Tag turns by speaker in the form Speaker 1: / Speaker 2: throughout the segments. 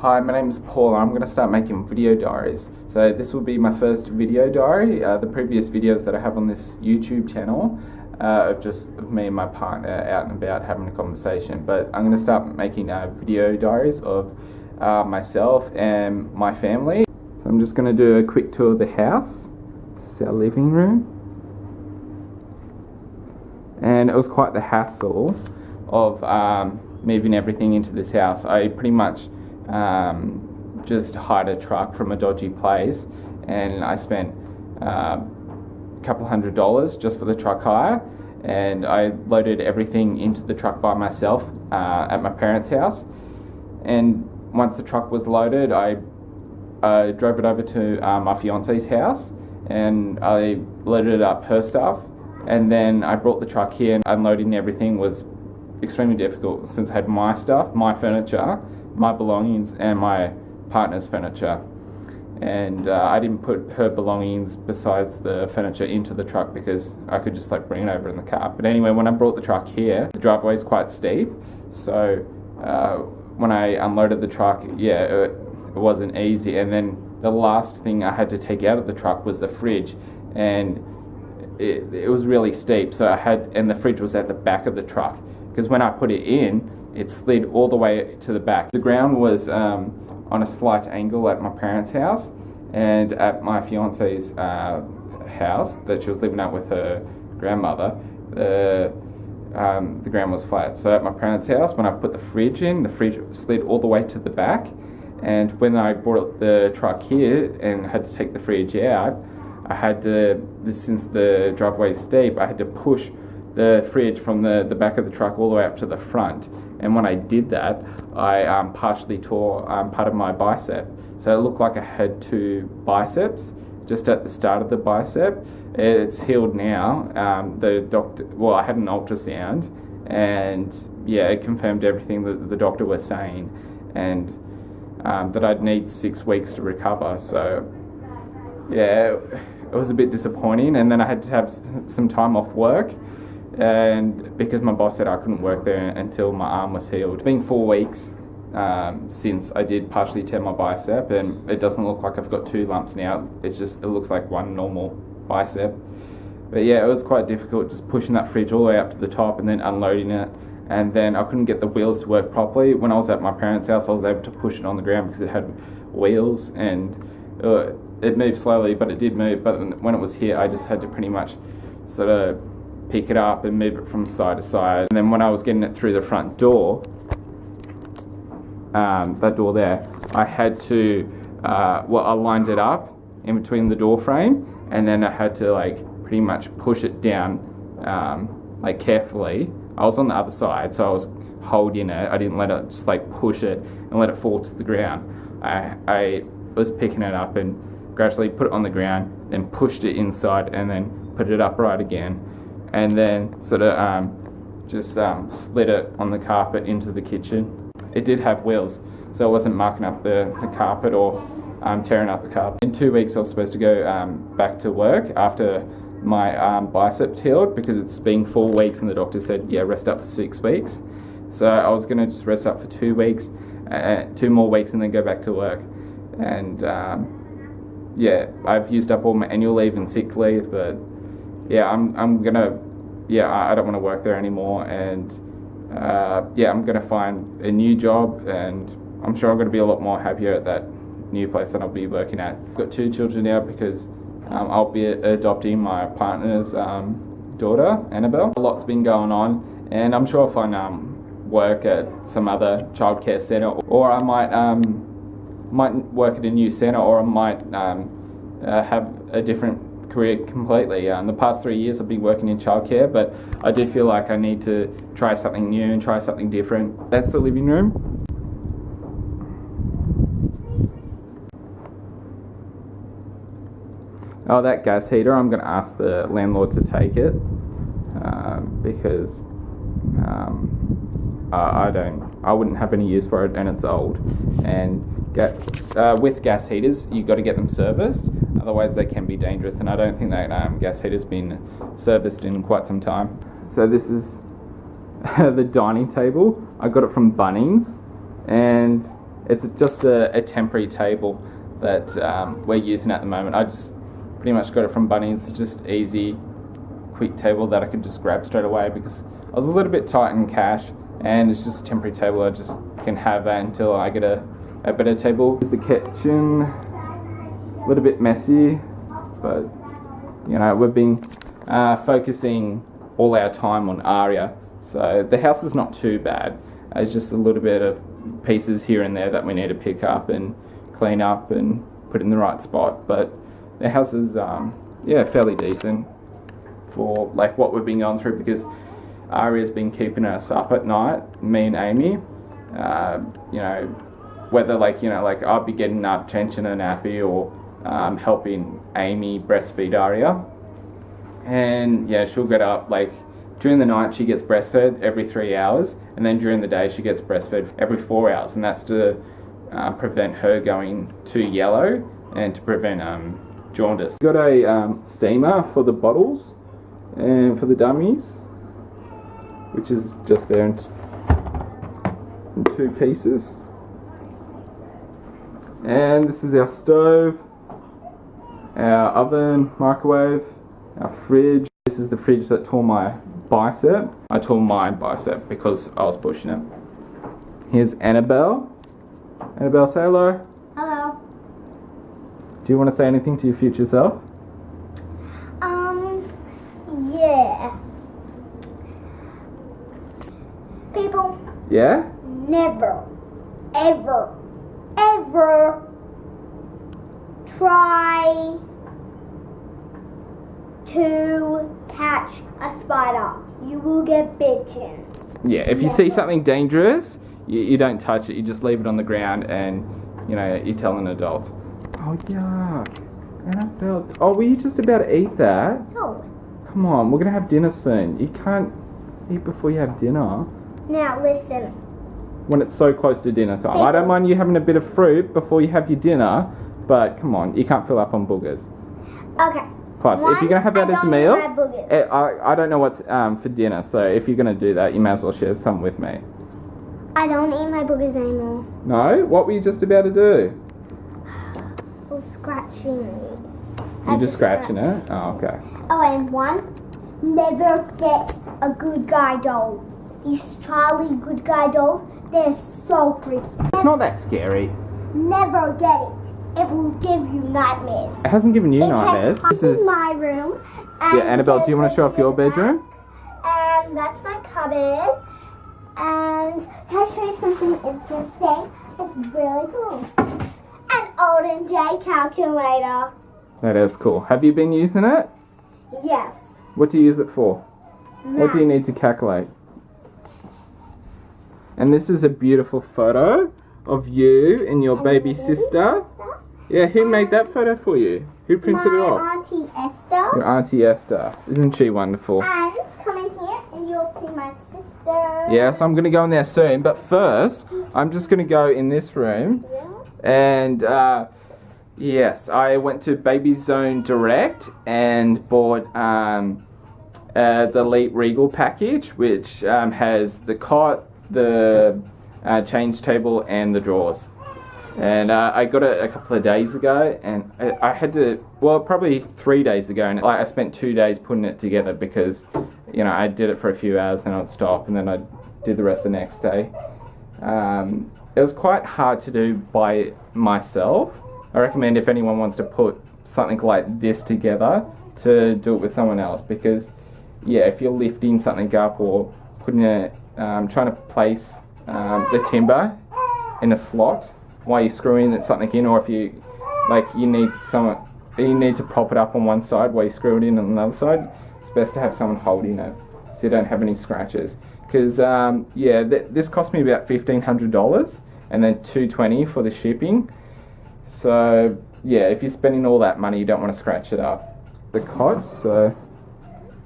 Speaker 1: Hi, my name is Paul. I'm going to start making video diaries. So this will be my first video diary. The previous videos that I have on this YouTube channel of just me and my partner out and about having a conversation. But I'm going to start making video diaries of myself and my family. So I'm just going to do a quick tour of the house. This is our living room. And it was quite the hassle of moving everything into this house. I pretty much just hired a truck from a dodgy place, and I spent a couple $100 just for the truck hire, and I loaded everything into the truck by myself at my parents' house. And once the truck was loaded, I drove it over to my fiance's house, and I loaded up her stuff, and then I brought the truck here, and unloading everything was extremely difficult since I had my stuff, my furniture, my belongings, and my partner's furniture. And I didn't put her belongings besides the furniture into the truck because I could just bring it over in the car. But anyway, when I brought the truck here, the driveway is quite steep, so when I unloaded the truck, it wasn't easy. And then the last thing I had to take out of the truck was the fridge, and it was really steep, so and the fridge was at the back of the truck, because when I put it in, it slid all the way to the back. The ground was on a slight angle at my parents' house, and at my fiance's house that she was living at with her grandmother, the ground was flat. So at my parents' house, when I put the fridge in, the fridge slid all the way to the back, and when I brought the truck here and had to take the fridge out, I had to, since the driveway is steep, I had to push the fridge from the back of the truck all the way up to the front. And when I did that, I partially tore part of my bicep. So it looked like I had two biceps just at the start of the bicep. It's healed now. The doctor, I had an ultrasound, and it confirmed everything that the doctor was saying, and that I'd need 6 weeks to recover. So it was a bit disappointing, and then I had to have some time off work, and because my boss said I couldn't work there until my arm was healed. It's been 4 weeks since I did partially tear my bicep, and it doesn't look like I've got two lumps now. It looks like one normal bicep. But it was quite difficult just pushing that fridge all the way up to the top and then unloading it, and then I couldn't get the wheels to work properly. When I was at my parents' house, I was able to push it on the ground because it had wheels, and it moved slowly, but it did move. But when it was here, I just had to pretty much sort of pick it up and move it from side to side. And then when I was getting it through the front door, that door there, I had to, I lined it up in between the door frame, and then I had to pretty much push it down carefully. I was on the other side, so I was holding it. I didn't let it just push it and let it fall to the ground. I was picking it up and gradually put it on the ground, then pushed it inside, and then put it upright again, and then sort of just slid it on the carpet into the kitchen. It did have wheels, so it wasn't marking up the carpet or tearing up the carpet. In 2 weeks I was supposed to go back to work after my bicep healed, because it's been 4 weeks and the doctor said rest up for 6 weeks. So I was going to just rest up for 2 weeks, 2 more weeks, and then go back to work. And I've used up all my annual leave and sick leave, but I'm gonna I don't want to work there anymore, and I'm gonna find a new job, and I'm sure I'm gonna be a lot more happier at that new place that I'll be working at. I've got 2 children now because I'll be adopting my partner's daughter, Annabelle. A lot's been going on, and I'm sure I'll find work at some other childcare centre, or I might work at a new centre, or I might have a different career completely. In the past 3 years I've been working in childcare, but I do feel like I need to try something new and try something different. That's the living room. Oh, that gas heater, I'm going to ask the landlord to take it because I wouldn't have any use for it, and it's old. And with gas heaters, you've got to get them serviced, otherwise they can be dangerous, and I don't think that gas heater's been serviced in quite some time. So this is the dining table. I got it from Bunnings, and It's just a temporary table that we're using at the moment. I just pretty much got it from Bunnings. It's just easy, quick table that I could just grab straight away because I was a little bit tight in cash, and it's just a temporary table. I just can have that until I get a better table. Here's the kitchen, a little bit messy, but you know, we've been focusing all our time on Aria, so the house is not too bad. It's just a little bit of pieces here and there that we need to pick up and clean up and put in the right spot, but the house is yeah, fairly decent for like what we've been going through, because Aria's been keeping us up at night, me and Amy. You know, whether like, you know, like I'll be getting up, changing her nappy, or helping Amy breastfeed Aria. And yeah, she'll get up, like during the night she gets breastfed every 3 hours, and then during the day she gets breastfed every 4 hours, and that's to prevent her going too yellow and to prevent jaundice. Got a steamer for the bottles and for the dummies, which is just there in 2 pieces. And this is our stove, our oven, microwave, our fridge. This is the fridge that tore my bicep. I tore my bicep because I was pushing it. Here's Annabelle. Annabelle, say hello.
Speaker 2: Hello.
Speaker 1: Do you want to say anything to your future self?
Speaker 2: Yeah. People.
Speaker 1: Yeah?
Speaker 2: Never, ever, ever try to catch a spider. You will get bitten.
Speaker 1: Yeah, if you see something dangerous, you don't touch it, you just leave it on the ground, and you know, you tell an adult. Oh yuck. Annabelle, oh, were you just about to eat that?
Speaker 2: No.
Speaker 1: Come on, we're gonna have dinner soon. You can't eat before you have dinner.
Speaker 2: Now listen.
Speaker 1: When it's so close to dinner time. I don't mind you having a bit of fruit before you have your dinner, but come on, you can't fill up on boogers.
Speaker 2: Okay.
Speaker 1: Plus, if you're gonna have that as a meal, I don't know what's for dinner, so if you're gonna do that, you may as well share some with me.
Speaker 2: I don't eat my boogers anymore.
Speaker 1: No? What were you just about to do?
Speaker 2: I was scratching.
Speaker 1: You're just scratching it? Oh, okay.
Speaker 2: Oh, and one, never get a good guy doll. These Charlie good guy dolls, they're so freaky.
Speaker 1: It's not that scary.
Speaker 2: Never get it. It will give you nightmares.
Speaker 1: It hasn't given you nightmares.
Speaker 2: This is my room. And
Speaker 1: yeah, Annabelle, do you want to show off your bedroom?
Speaker 2: And that's my cupboard. And can I show you something interesting? It's really cool. An olden day calculator.
Speaker 1: That is cool. Have you been using it?
Speaker 2: Yes.
Speaker 1: What do you use it for?
Speaker 2: Math.
Speaker 1: What do you need to calculate? And this is a beautiful photo of you and your baby sister. Yeah, who made that photo for you? Who printed it off?
Speaker 2: My Auntie Esther.
Speaker 1: Your Auntie Esther. Isn't she wonderful?
Speaker 2: And come in here and you'll see my sister.
Speaker 1: Yeah, so I'm going to go in there soon. But first, I'm just going to go in this room. And, yes, I went to Baby Zone Direct and bought the Elite Regal package, which has the cot, the change table, and the drawers. And I got it a couple of days ago, and I had to, well, probably 3 days ago, and I spent 2 days putting it together because, you know, I did it for a few hours, then I'd stop, and then I'd do the rest the next day. It was quite hard to do by myself. I recommend if anyone wants to put something like this together to do it with someone else, because, yeah, if you're lifting something up or putting it, trying to place the timber in a slot while you're screwing something in, or if you need to prop it up on one side while you screw it in on the other side, it's best to have someone holding it so you don't have any scratches. Because this cost me about $1,500 and then $220 for the shipping. So yeah, if you're spending all that money, you don't want to scratch it up. The cot, so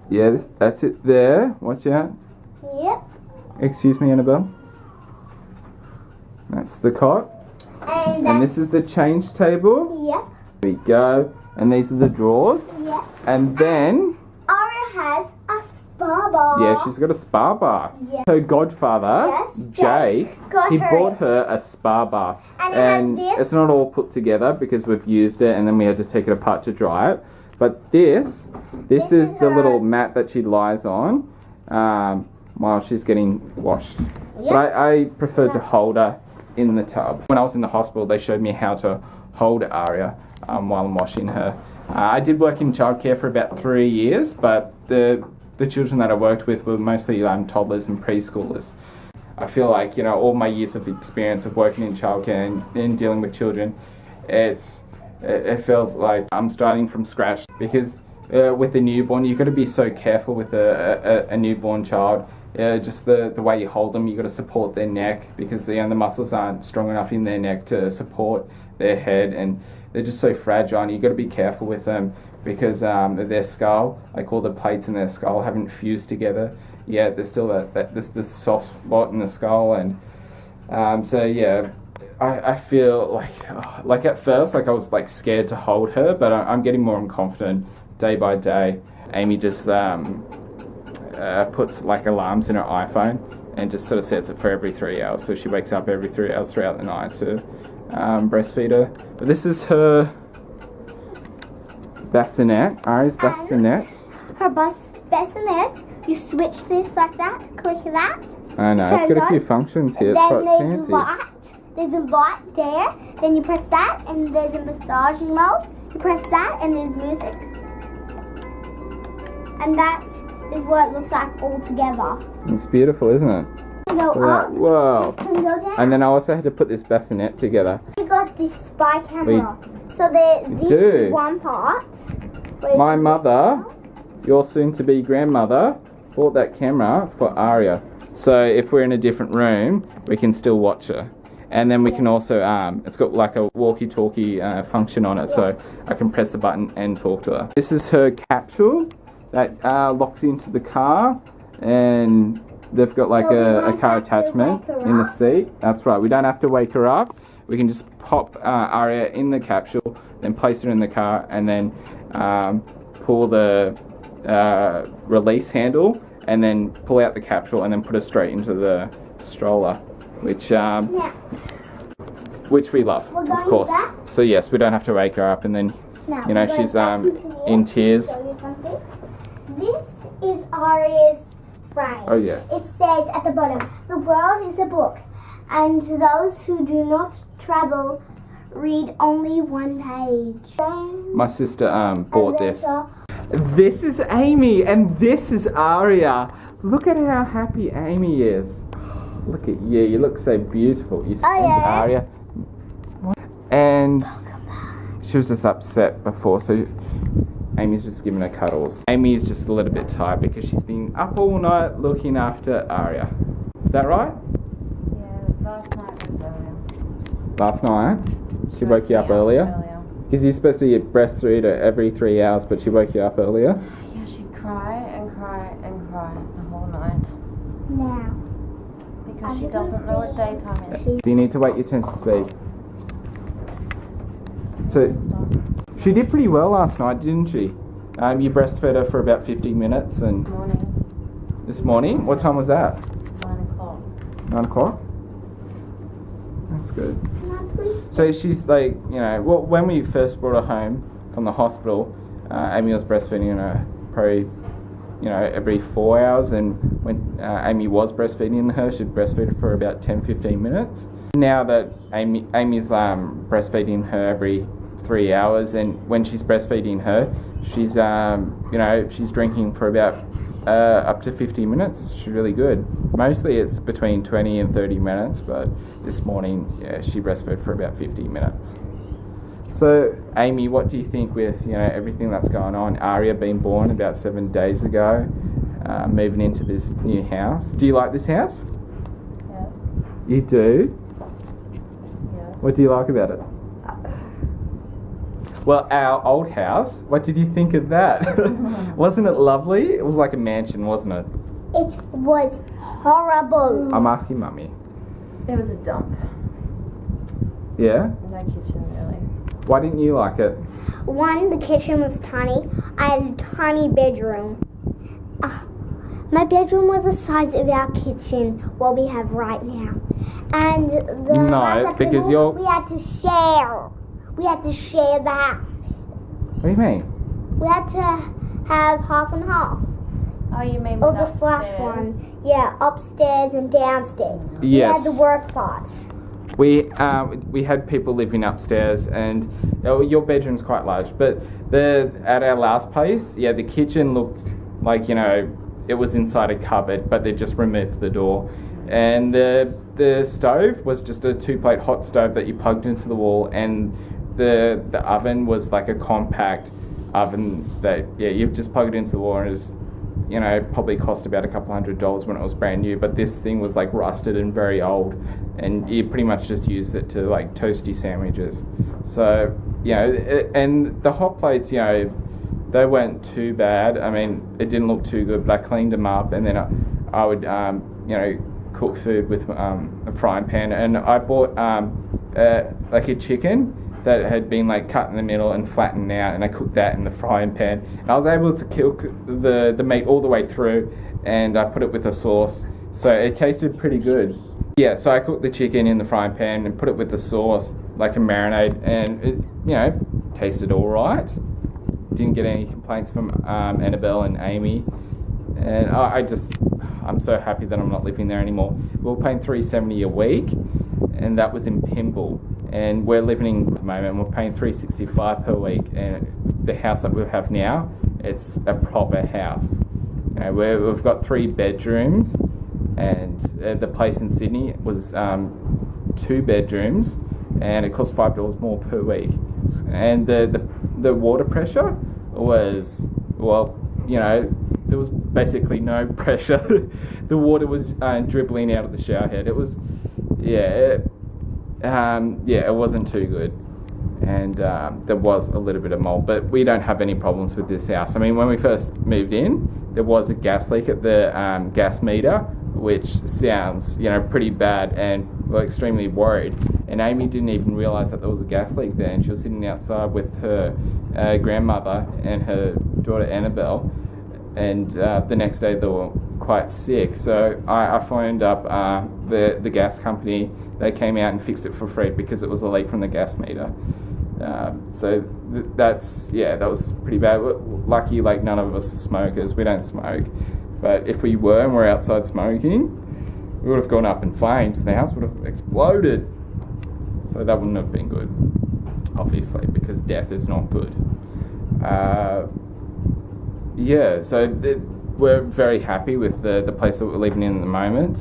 Speaker 1: yeah, that's it there. Watch out.
Speaker 2: Yep.
Speaker 1: Excuse me, Annabelle. That's the cot. And this is the change table.
Speaker 2: Yep.
Speaker 1: There we go. And these are the drawers.
Speaker 2: Yep.
Speaker 1: And then
Speaker 2: Aria has a spa bar.
Speaker 1: Yeah, she's got a spa bath.
Speaker 2: Yeah.
Speaker 1: Her godfather,
Speaker 2: Yes,
Speaker 1: Jake,
Speaker 2: got
Speaker 1: he
Speaker 2: her
Speaker 1: bought
Speaker 2: it.
Speaker 1: her a spa bath.
Speaker 2: And it has this.
Speaker 1: It's not all put together because we've used it and then we had to take it apart to dry it. But this is the
Speaker 2: her-
Speaker 1: little mat that she lies on while she's getting washed.
Speaker 2: Yep.
Speaker 1: But I prefer to hold her in the tub. When I was in the hospital, they showed me how to hold Aria while I'm washing her. I did work in childcare for about 3 years, but the children that I worked with were mostly toddlers and preschoolers. I feel like, all my years of experience of working in childcare and dealing with children, it feels like I'm starting from scratch because with a newborn, you've got to be so careful with a newborn child. Just the way you hold them, you've got to support their neck because the muscles aren't strong enough in their neck to support their head, and they're just so fragile, and you've got to be careful with them because their skull, like all the plates in their skull haven't fused together yet. There's still this soft spot in the skull, and so yeah, I feel like at first I was scared to hold her, but I'm getting more confident day by day. Amy just puts alarms in her iPhone and just sort of sets it for every 3 hours, so she wakes up every 3 hours throughout the night to breastfeed her. But this is her bassinet, Ari's bassinet.
Speaker 2: Her bassinet, you switch this like that, click that.
Speaker 1: I know, it's got a few functions here, it's
Speaker 2: Then
Speaker 1: quite
Speaker 2: there's
Speaker 1: fancy.
Speaker 2: There's a light there, then you press that, and there's a massaging mode. You press that, and there's music. And that is what it looks like all together.
Speaker 1: It's beautiful, isn't it?
Speaker 2: Go up,
Speaker 1: Whoa.
Speaker 2: this can go down.
Speaker 1: And then I also had to put this bassinet together.
Speaker 2: We got this spy camera. So this is one part.
Speaker 1: My mother, your soon-to-be grandmother, bought that camera for Aria. So if we're in a different room, we can still watch her. And then we can also, it's got a walkie-talkie function on it, so I can press the button and talk to her. This is her capsule that locks into the car, and they've got a car attachment in the seat. That's right, we don't have to wake her up. We can just pop Aria in the capsule, then place her in the car, and then pull the release handle, and then pull out the capsule, and then put her straight into the stroller, which we love, of course. So yes, we don't have to wake her up, and then she's in tears.
Speaker 2: This is Aria's frame.
Speaker 1: Oh yes.
Speaker 2: It says at the bottom, the world is a book, and those who do not travel read only one page.
Speaker 1: My sister bought this. This is Amy, and this is Aria. Look at how happy Amy is. Look at you. You look so beautiful. You Aria. And she was just upset before, so Amy's just giving her cuddles. Amy's just a little bit tired because she's been up all night looking after Aria. Is that right?
Speaker 3: Yeah, last night was earlier.
Speaker 1: Last night? She woke you up earlier? Because you're supposed to get breastfeed every 3 hours, but she woke you up earlier?
Speaker 3: Yeah, she'd cry and cry and cry the whole night.
Speaker 2: Now.
Speaker 3: Because she doesn't know what daytime is.
Speaker 1: Do you need to wait your turn to speak? So, she did pretty well last night, didn't she? You breastfed her for about 15 minutes and... This morning? What time was that?
Speaker 3: 9 o'clock.
Speaker 1: 9 o'clock? That's good. So she's when we first brought her home from the hospital, Amy was breastfeeding her probably, every 4 hours, and when Amy was breastfeeding her, she'd breastfeed her for about 10-15 minutes. Now that Amy's breastfeeding her every 3 hours, and when she's breastfeeding her, she's she's drinking for about up to 50 minutes. She's really good. Mostly it's between 20 and 30 minutes, but this morning, she breastfed for about 50 minutes. So, Amy, what do you think with everything that's going on? Aria being born about 7 days ago, moving into this new house. Do you like this house?
Speaker 3: Yeah.
Speaker 1: You do?
Speaker 3: Yeah.
Speaker 1: What do you like about it? Well, our old house, what did you think of that? Wasn't it lovely? It was like a mansion, wasn't it?
Speaker 2: It was horrible.
Speaker 1: I'm asking Mummy.
Speaker 3: It was a dump.
Speaker 1: Yeah?
Speaker 3: No kitchen, really.
Speaker 1: Why didn't you like it?
Speaker 2: One, the kitchen was tiny. I had a tiny bedroom. My bedroom was the size of our kitchen, what we have right now. And the
Speaker 1: No, because you're...
Speaker 2: we had to share. We had to share the house.
Speaker 1: What do you mean?
Speaker 2: We had to have half and half.
Speaker 3: Oh, you mean
Speaker 2: Or
Speaker 3: with
Speaker 2: the slash
Speaker 3: upstairs?
Speaker 2: one. Yeah, upstairs and downstairs.
Speaker 1: Yes.
Speaker 2: We had the worst part.
Speaker 1: We had people living upstairs, and your bedroom's quite large. But at our last place, yeah, the kitchen looked like, you know, it was inside a cupboard, but they just removed the door. And the stove was just a 2-plate hot stove that you plugged into the wall, and the oven was like a compact oven that, yeah, you just plug it into the wall, and it was, you know, probably cost about a couple $100 when it was brand new. But this thing was like rusted and very old, and you pretty much just used it to like toasty sandwiches. So, you know, and the hot plates, you know, they weren't too bad. I mean, it didn't look too good, but I cleaned them up, and then I would, you know, cook food with a frying pan. And I bought like a chicken that had been like cut in the middle and flattened out, and I cooked that in the frying pan. And I was able to cook the meat all the way through, and I put it with a sauce, so it tasted pretty good. Yeah, so I cooked the chicken in the frying pan and put it with the sauce, like a marinade, and it, you know, tasted all right. Didn't get any complaints from Annabelle and Amy, and I'm so happy that I'm not living there anymore. We were paying $370 a week, and that was in Pymble, and we're living in at the moment, and we're paying $365 per week. And the house that we have now, it's a proper house. You know, we've got 3 bedrooms, and the place in Sydney was 2 bedrooms, and it cost $5 more per week. And the water pressure was, well, you know, there was basically no pressure. The water was dribbling out of the shower head. It was, yeah, it wasn't too good. And there was a little bit of mold, but we don't have any problems with this house. I mean, when we first moved in, there was a gas leak at the gas meter, which sounds, you know, pretty bad, and we're extremely worried. And Amy didn't even realise that there was a gas leak there, and she was sitting outside with her grandmother and her daughter Annabelle, and the next day they were quite sick. So I phoned up the gas company. They came out and fixed it for free because it was a leak from the gas meter. So that was pretty bad. Lucky, like, none of us are smokers. We don't smoke. But if we were and we're outside smoking, we would have gone up in flames. The house would have exploded. So that wouldn't have been good, obviously, because death is not good. So we're very happy with the place that we're living in at the moment.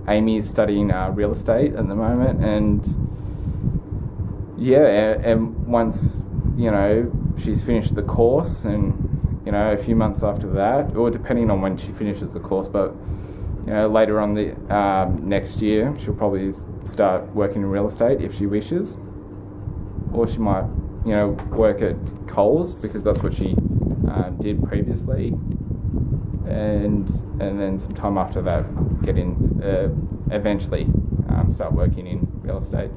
Speaker 1: Amy is studying real estate at the moment, and once, you know, she's finished the course, and, you know, a few months after that, or depending on when she finishes the course, but, you know, later on the next year, she'll probably start working in real estate if she wishes, or she might, you know, work at Coles, because that's what she did previously, and then some time after that, eventually start working in real estate.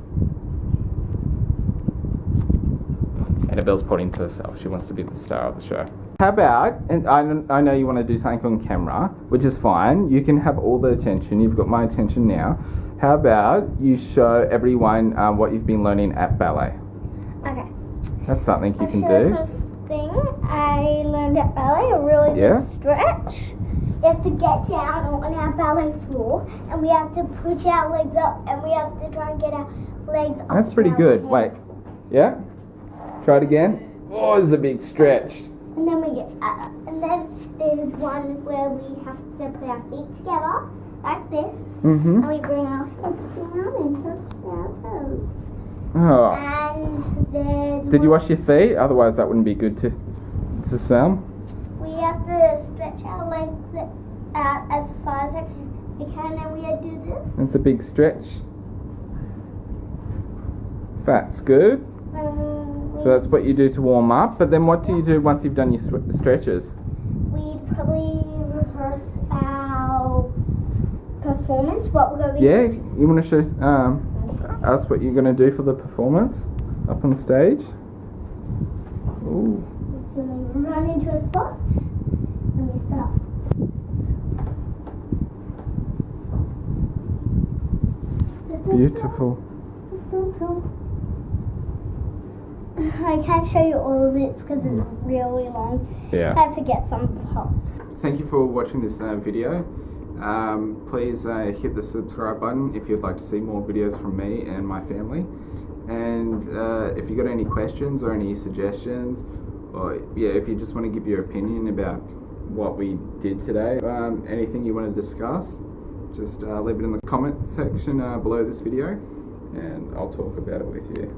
Speaker 1: Annabelle's pointing to herself. She wants to be the star of the show. How about, and I know you want to do something on camera, which is fine. You can have all the attention. You've got my attention now. How about you show everyone what you've been learning at ballet?
Speaker 2: Okay.
Speaker 1: That's something you can
Speaker 2: do.
Speaker 1: do.
Speaker 2: Something I learned at ballet, a really good stretch. You have to get down on our ballet floor, and we have to push our legs up, and we have to try and get our legs up.
Speaker 1: That's pretty good. Wait. Yeah? Try it again. Oh, there's a big stretch.
Speaker 2: And then we get and then there's one where we have to put our feet together, like this.
Speaker 1: Mm-hmm.
Speaker 2: And we bring our hips down and touch our toes.
Speaker 1: Oh.
Speaker 2: And there's
Speaker 1: Did you wash your feet? Otherwise that wouldn't be good to film.
Speaker 2: We have to stretch our legs out as far as we can, and we do this.
Speaker 1: That's a big stretch. That's good. So that's what you do to warm up, but then what do you do once you've done your stretches?
Speaker 2: We'd probably rehearse our performance, what we're going to be
Speaker 1: doing. You want to show us what you're going to do for the performance up on the stage? Ooh.
Speaker 2: So we run into a spot, and we start.
Speaker 1: Beautiful.
Speaker 2: I can't show you all of it because it's really long.
Speaker 1: Yeah.
Speaker 2: I forget some parts.
Speaker 1: Thank you for watching this video. Please hit the subscribe button if you'd like to see more videos from me and my family. And if you got any questions or any suggestions, or if you just want to give your opinion about what we did today, anything you want to discuss, just leave it in the comment section below this video, and I'll talk about it with you.